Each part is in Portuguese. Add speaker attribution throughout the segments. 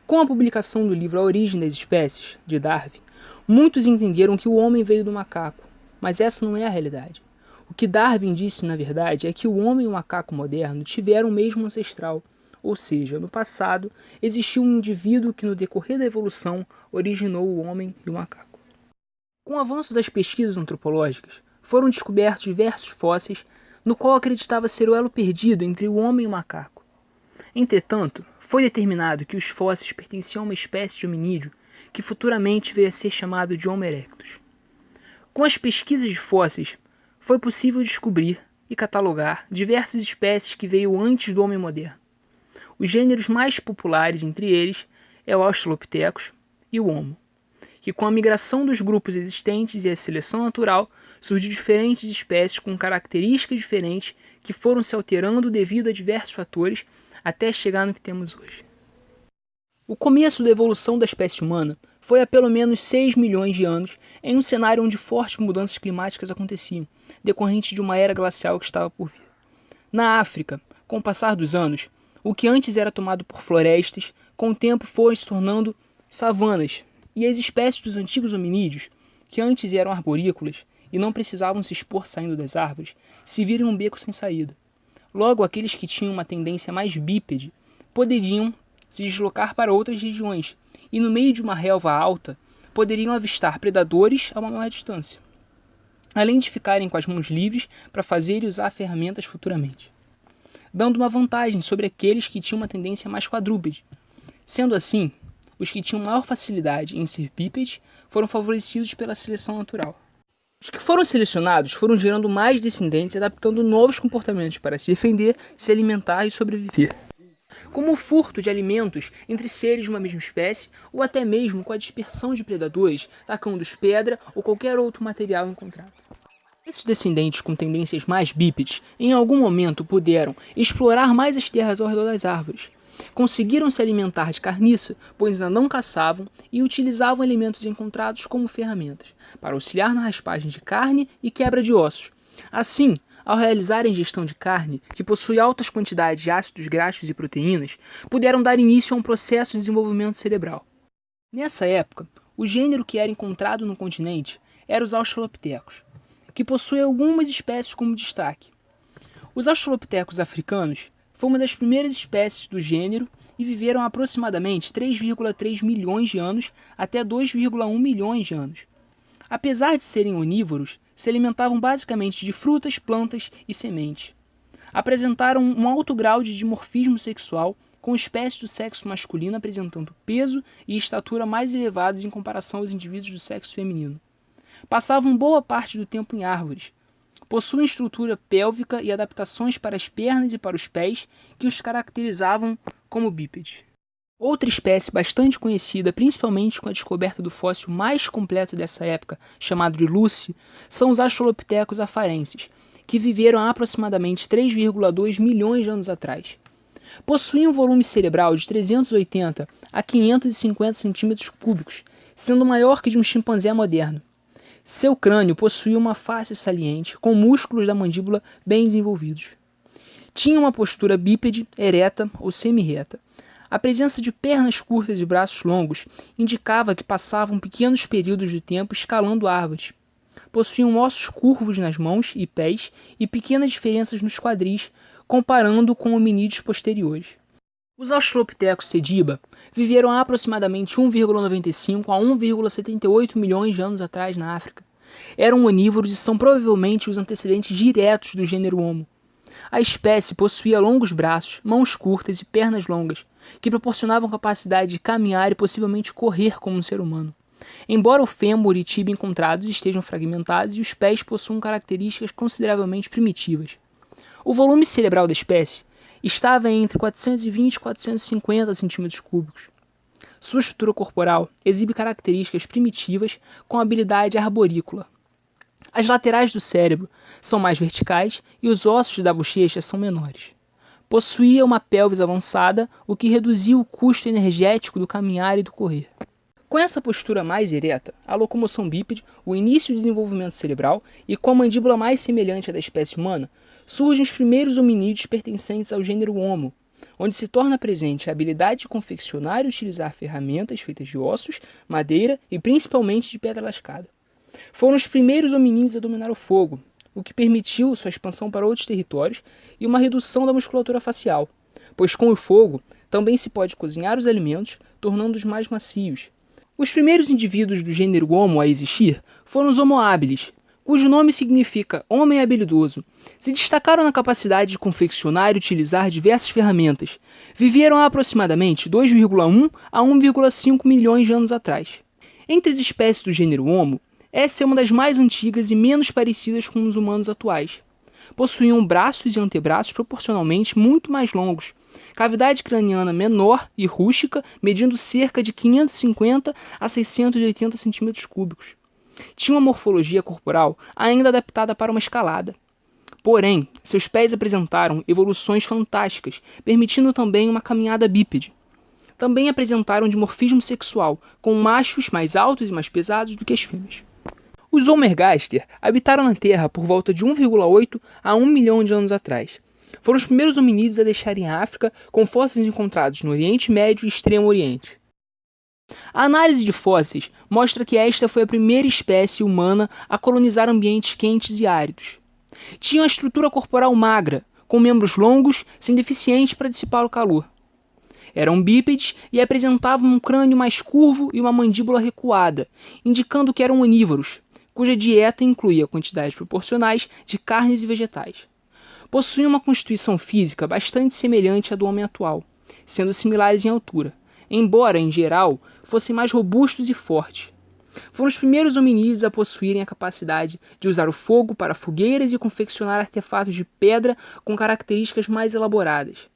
Speaker 1: Com a publicação do livro A Origem das Espécies, de Darwin, muitos entenderam que o homem veio do macaco, mas essa não é a realidade. O que Darwin disse, na verdade, é que o homem e o macaco moderno tiveram o mesmo ancestral, ou seja, no passado existiu um indivíduo que no decorrer da evolução originou o homem e o macaco. Com o avanço das pesquisas antropológicas, foram descobertos diversos fósseis no qual acreditava ser o elo perdido entre o homem e o macaco. Entretanto, foi determinado que os fósseis pertenciam a uma espécie de hominídeo que futuramente veio a ser chamado de Homo erectus. Com as pesquisas de fósseis, foi possível descobrir e catalogar diversas espécies que veio antes do homem moderno. Os gêneros mais populares entre eles é o Australopithecus e o Homo, que com a migração dos grupos existentes e a seleção natural, surgiu diferentes espécies com características diferentes que foram se alterando devido a diversos fatores até chegar no que temos hoje. O começo da evolução da espécie humana foi há pelo menos 6 milhões de anos em um cenário onde fortes mudanças climáticas aconteciam, decorrentes de uma era glacial que estava por vir. Na África, com o passar dos anos, o que antes era tomado por florestas, com o tempo foi se tornando savanas, e as espécies dos antigos hominídeos, que antes eram arborícolas e não precisavam se expor saindo das árvores, se viram em um beco sem saída. Logo, aqueles que tinham uma tendência mais bípede poderiam se deslocar para outras regiões e, no meio de uma relva alta, poderiam avistar predadores a uma maior distância, além de ficarem com as mãos livres para fazer e usar ferramentas futuramente, dando uma vantagem sobre aqueles que tinham uma tendência mais quadrúpede. Sendo assim, os que tinham maior facilidade em ser bípedes foram favorecidos pela seleção natural. Os que foram selecionados foram gerando mais descendentes e adaptando novos comportamentos para se defender, se alimentar e sobreviver, como o furto de alimentos entre seres de uma mesma espécie ou até mesmo com a dispersão de predadores, tacando-os pedra ou qualquer outro material encontrado. Esses descendentes com tendências mais bípedes, em algum momento puderam explorar mais as terras ao redor das árvores. Conseguiram se alimentar de carniça, pois ainda não caçavam e utilizavam alimentos encontrados como ferramentas, para auxiliar na raspagem de carne e quebra de ossos. Assim, ao realizar a ingestão de carne, que possui altas quantidades de ácidos graxos e proteínas, puderam dar início a um processo de desenvolvimento cerebral. Nessa época, o gênero que era encontrado no continente era os Australopithecus, que possui algumas espécies como destaque. Os Australopithecus africanos foi uma das primeiras espécies do gênero e viveram aproximadamente 3,3 milhões de anos até 2,1 milhões de anos. Apesar de serem onívoros, se alimentavam basicamente de frutas, plantas e sementes. Apresentaram um alto grau de dimorfismo sexual, com espécies do sexo masculino apresentando peso e estatura mais elevados em comparação aos indivíduos do sexo feminino. Passavam boa parte do tempo em árvores. Possuem estrutura pélvica e adaptações para as pernas e para os pés que os caracterizavam como bípedes. Outra espécie bastante conhecida, principalmente com a descoberta do fóssil mais completo dessa época, chamado de Lucy, são os Australopithecus afarenses, que viveram há aproximadamente 3,2 milhões de anos atrás. Possuíam um volume cerebral de 380 a 550 centímetros cúbicos, sendo maior que de um chimpanzé moderno. Seu crânio possuía uma face saliente, com músculos da mandíbula bem desenvolvidos. Tinha uma postura bípede, ereta ou semi-reta. A presença de pernas curtas e braços longos indicava que passavam pequenos períodos de tempo escalando árvores. Possuíam ossos curvos nas mãos e pés e pequenas diferenças nos quadris, comparando com hominídeos posteriores. Os Australopithecus sediba viveram há aproximadamente 1,95 a 1,78 milhões de anos atrás na África. Eram onívoros e são provavelmente os antecedentes diretos do gênero Homo. A espécie possuía longos braços, mãos curtas e pernas longas, que proporcionavam capacidade de caminhar e possivelmente correr como um ser humano. Embora o fêmur e tíbia encontrados estejam fragmentados e os pés possuam características consideravelmente primitivas. O volume cerebral da espécie estava entre 420 e 450 cm3. Sua estrutura corporal exibe características primitivas com habilidade arborícola. As laterais do cérebro são mais verticais e os ossos da bochecha são menores. Possuía uma pelvis avançada, o que reduziu o custo energético do caminhar e do correr. Com essa postura mais ereta, a locomoção bípede, o início do desenvolvimento cerebral e com a mandíbula mais semelhante à da espécie humana, surgem os primeiros hominídeos pertencentes ao gênero Homo, onde se torna presente a habilidade de confeccionar e utilizar ferramentas feitas de ossos, madeira e principalmente de pedra lascada. Foram os primeiros hominídeos a dominar o fogo, o que permitiu sua expansão para outros territórios e uma redução da musculatura facial, pois com o fogo também se pode cozinhar os alimentos, tornando-os mais macios. Os primeiros indivíduos do gênero Homo a existir foram os Homo habilis, cujo nome significa homem habilidoso. Se destacaram na capacidade de confeccionar e utilizar diversas ferramentas. Viveram há aproximadamente 2,1 a 1,5 milhões de anos atrás. Entre as espécies do gênero Homo, essa é uma das mais antigas e menos parecidas com os humanos atuais. Possuíam braços e antebraços proporcionalmente muito mais longos, cavidade craniana menor e rústica, medindo cerca de 550 a 680 centímetros cúbicos. Tinha uma morfologia corporal ainda adaptada para uma escalada. Porém, seus pés apresentaram evoluções fantásticas, permitindo também uma caminhada bípede. Também apresentaram dimorfismo sexual, com machos mais altos e mais pesados do que as fêmeas. Os Homo ergaster habitaram na Terra por volta de 1,8 a 1 milhão de anos atrás. Foram os primeiros hominídeos a deixarem a África, com fósseis encontrados no Oriente Médio e Extremo Oriente. A análise de fósseis mostra que esta foi a primeira espécie humana a colonizar ambientes quentes e áridos. Tinha uma estrutura corporal magra, com membros longos, sem deficiente para dissipar o calor. Eram bípedes e apresentavam um crânio mais curvo e uma mandíbula recuada, indicando que eram onívoros, cuja dieta incluía quantidades proporcionais de carnes e vegetais. Possuíam uma constituição física bastante semelhante à do homem atual, sendo similares em altura, embora, em geral, fossem mais robustos e fortes. Foram os primeiros hominídeos a possuírem a capacidade de usar o fogo para fogueiras e confeccionar artefatos de pedra com características mais elaboradas.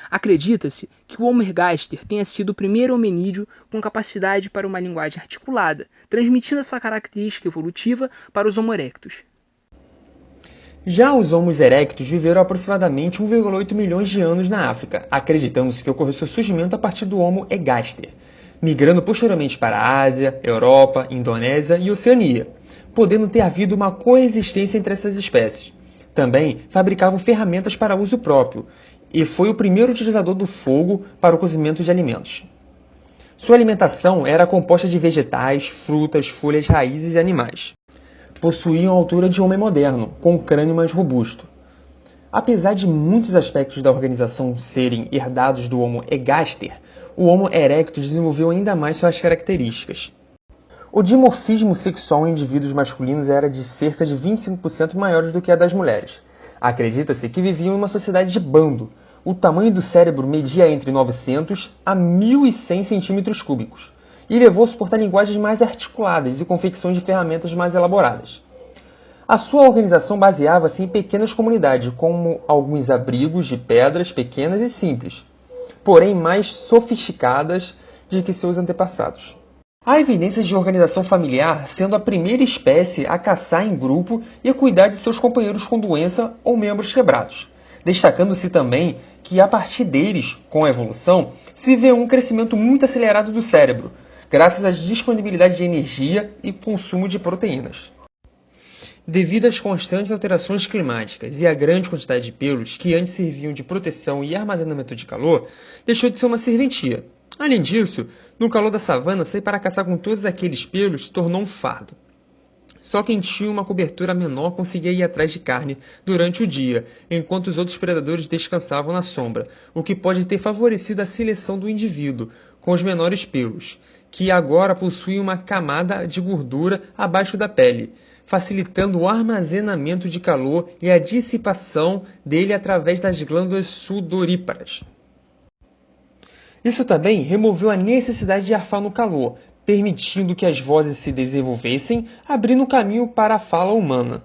Speaker 1: Acredita-se que o Homo ergaster tenha sido o primeiro hominídeo com capacidade para uma linguagem articulada, transmitindo essa característica evolutiva para os Homo erectus.
Speaker 2: Já os Homo erectus viveram aproximadamente 1,8 milhões de anos na África, acreditando-se que ocorreu seu surgimento a partir do Homo ergaster, migrando posteriormente para a Ásia, Europa, Indonésia e Oceania, podendo ter havido uma coexistência entre essas espécies. Também fabricavam ferramentas para uso próprio, e foi o primeiro utilizador do fogo para o cozimento de alimentos. Sua alimentação era composta de vegetais, frutas, folhas, raízes e animais. Possuíam a altura de homem moderno, com um crânio mais robusto. Apesar de muitos aspectos da organização serem herdados do Homo ergaster, o Homo erectus desenvolveu ainda mais suas características. O dimorfismo sexual em indivíduos masculinos era de cerca de 25% maior do que a das mulheres. Acredita-se que viviam em uma sociedade de bando. O tamanho do cérebro media entre 900 a 1.100 centímetros cúbicos e levou a suportar linguagens mais articuladas e confecção de ferramentas mais elaboradas. A sua organização baseava-se em pequenas comunidades, como alguns abrigos de pedras pequenas e simples, porém mais sofisticadas do que seus antepassados. Há evidências de organização familiar sendo a primeira espécie a caçar em grupo e a cuidar de seus companheiros com doença ou membros quebrados, destacando-se também que a partir deles, com a evolução, se vê um crescimento muito acelerado do cérebro, graças à disponibilidade de energia e consumo de proteínas. Devido às constantes alterações climáticas e à grande quantidade de pelos, que antes serviam de proteção e armazenamento de calor, deixou de ser uma serventia. Além disso, no calor da savana, sair para caçar com todos aqueles pelos se tornou um fardo. Só quem tinha uma cobertura menor conseguia ir atrás de carne durante o dia, enquanto os outros predadores descansavam na sombra, o que pode ter favorecido a seleção do indivíduo, com os menores pelos, que agora possuem uma camada de gordura abaixo da pele, facilitando o armazenamento de calor e a dissipação dele através das glândulas sudoríparas. Isso também removeu a necessidade de arfar no calor, permitindo que as vozes se desenvolvessem, abrindo caminho para a fala humana.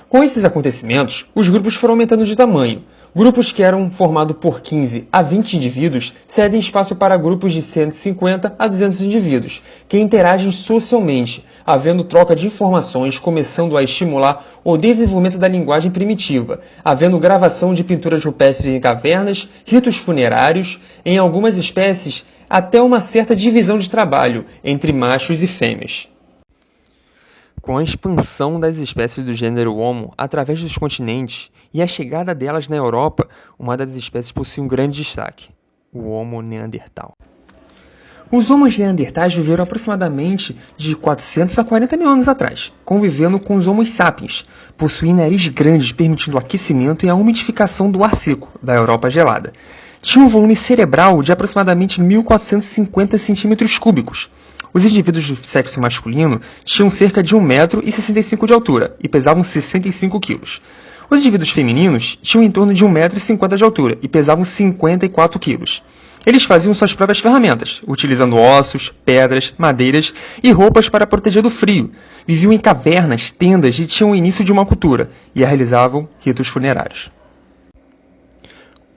Speaker 2: Com esses acontecimentos, os grupos foram aumentando de tamanho. Grupos que eram formados por 15 a 20 indivíduos cedem espaço para grupos de 150 a 200 indivíduos, que interagem socialmente, havendo troca de informações, começando a estimular o desenvolvimento da linguagem primitiva, havendo gravação de pinturas rupestres em cavernas, ritos funerários, em algumas espécies, até uma certa divisão de trabalho entre machos e fêmeas. Com a expansão das espécies do gênero Homo através dos continentes e a chegada delas na Europa, uma das espécies possui um grande destaque: o Homo neandertal. Os Homos neandertais viveram aproximadamente de 400 a 40 mil anos atrás, convivendo com os Homo sapiens, possuindo nariz grandes permitindo o aquecimento e a umidificação do ar seco da Europa gelada. Tinha um volume cerebral de aproximadamente 1.450 centímetros cúbicos. Os indivíduos do sexo masculino tinham cerca de 1,65 m de altura e pesavam 65 kg. Os indivíduos femininos tinham em torno de 1,50 m de altura e pesavam 54 kg. Eles faziam suas próprias ferramentas, utilizando ossos, pedras, madeiras e roupas para proteger do frio. Viviam em cavernas, tendas e tinham o início de uma cultura, e realizavam ritos funerários.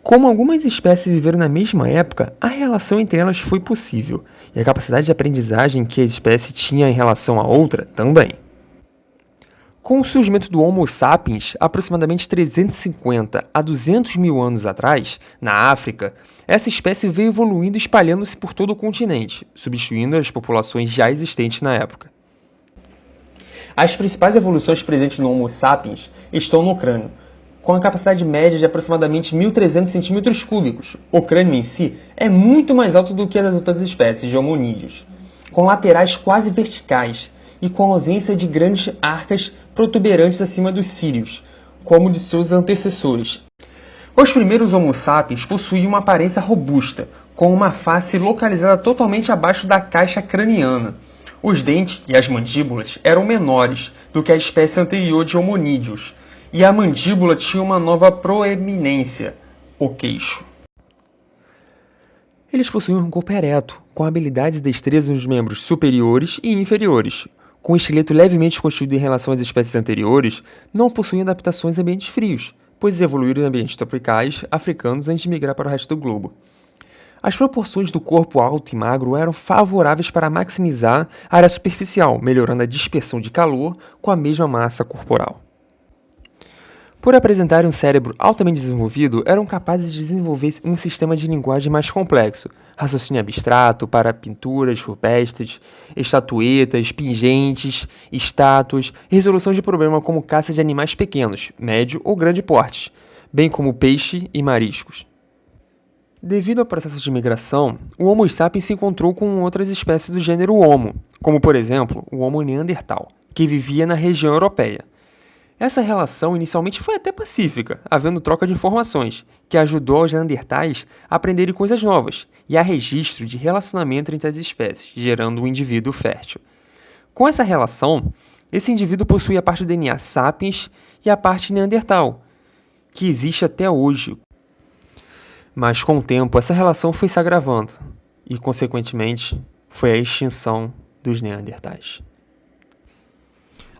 Speaker 2: Como algumas espécies viveram na mesma época, a relação entre elas foi possível, e a capacidade de aprendizagem que a espécie tinha em relação à outra também. Com o surgimento do Homo sapiens, aproximadamente 350 a 200 mil anos atrás, na África, essa espécie veio evoluindo e espalhando-se por todo o continente, substituindo as populações já existentes na época. As principais evoluções presentes no Homo sapiens estão no crânio, com a capacidade média de aproximadamente 1.300 centímetros cúbicos. O crânio em si é muito mais alto do que as outras espécies de hominídeos, com laterais quase verticais e com a ausência de grandes arcas protuberantes acima dos cílios, como de seus antecessores. Os primeiros Homo sapiens possuíam uma aparência robusta, com uma face localizada totalmente abaixo da caixa craniana. Os dentes e as mandíbulas eram menores do que a espécie anterior de hominídeos, e a mandíbula tinha uma nova proeminência, o queixo. Eles possuíam um corpo ereto, com habilidades e destreza nos membros superiores e inferiores. Com o esqueleto levemente construído em relação às espécies anteriores, não possuíam adaptações a ambientes frios, pois evoluíram em ambientes tropicais africanos antes de migrar para o resto do globo. As proporções do corpo alto e magro eram favoráveis para maximizar a área superficial, melhorando a dispersão de calor com a mesma massa corporal. Por apresentarem um cérebro altamente desenvolvido, eram capazes de desenvolver um sistema de linguagem mais complexo, raciocínio abstrato para pinturas rupestres, estatuetas, pingentes, estátuas, resolução de problemas como caça de animais pequenos, médio ou grande porte, bem como peixe e mariscos. Devido ao processo de migração, o Homo sapiens se encontrou com outras espécies do gênero Homo, como por exemplo o Homo neandertal, que vivia na região europeia. Essa relação inicialmente foi até pacífica, havendo troca de informações, que ajudou aos neandertais a aprenderem coisas novas, e há registro de relacionamento entre as espécies, gerando um indivíduo fértil. Com essa relação, esse indivíduo possui a parte do DNA sapiens e a parte neandertal, que existe até hoje. Mas com o tempo, essa relação foi se agravando, e consequentemente, foi a extinção dos neandertais.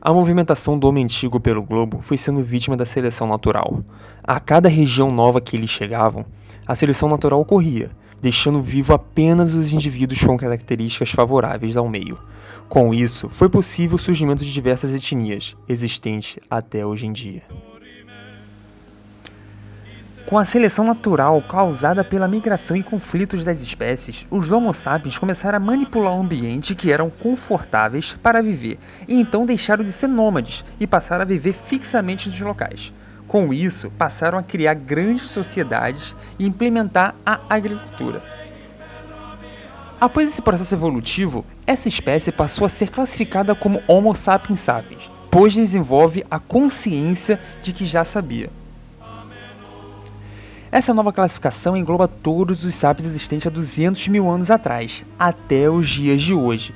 Speaker 2: A movimentação do homem antigo pelo globo foi sendo vítima da seleção natural. A cada região nova que eles chegavam, a seleção natural ocorria, deixando vivo apenas os indivíduos com características favoráveis ao meio. Com isso, foi possível o surgimento de diversas etnias, existentes até hoje em dia. Com a seleção natural causada pela migração e conflitos das espécies, os Homo sapiens começaram a manipular o ambiente que eram confortáveis para viver, e então deixaram de ser nômades e passaram a viver fixamente nos locais. Com isso, passaram a criar grandes sociedades e implementar a agricultura. Após esse processo evolutivo, essa espécie passou a ser classificada como Homo sapiens sapiens, pois desenvolve a consciência de que já sabia. Essa nova classificação engloba todos os sapiens existentes há 200 mil anos atrás, até os dias de hoje.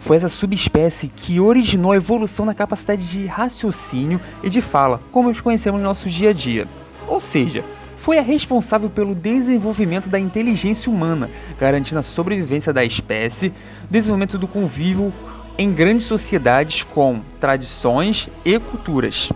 Speaker 2: Foi essa subespécie que originou a evolução na capacidade de raciocínio e de fala, como os conhecemos no nosso dia a dia. Ou seja, foi a responsável pelo desenvolvimento da inteligência humana, garantindo a sobrevivência da espécie, desenvolvimento do convívio em grandes sociedades com tradições e culturas.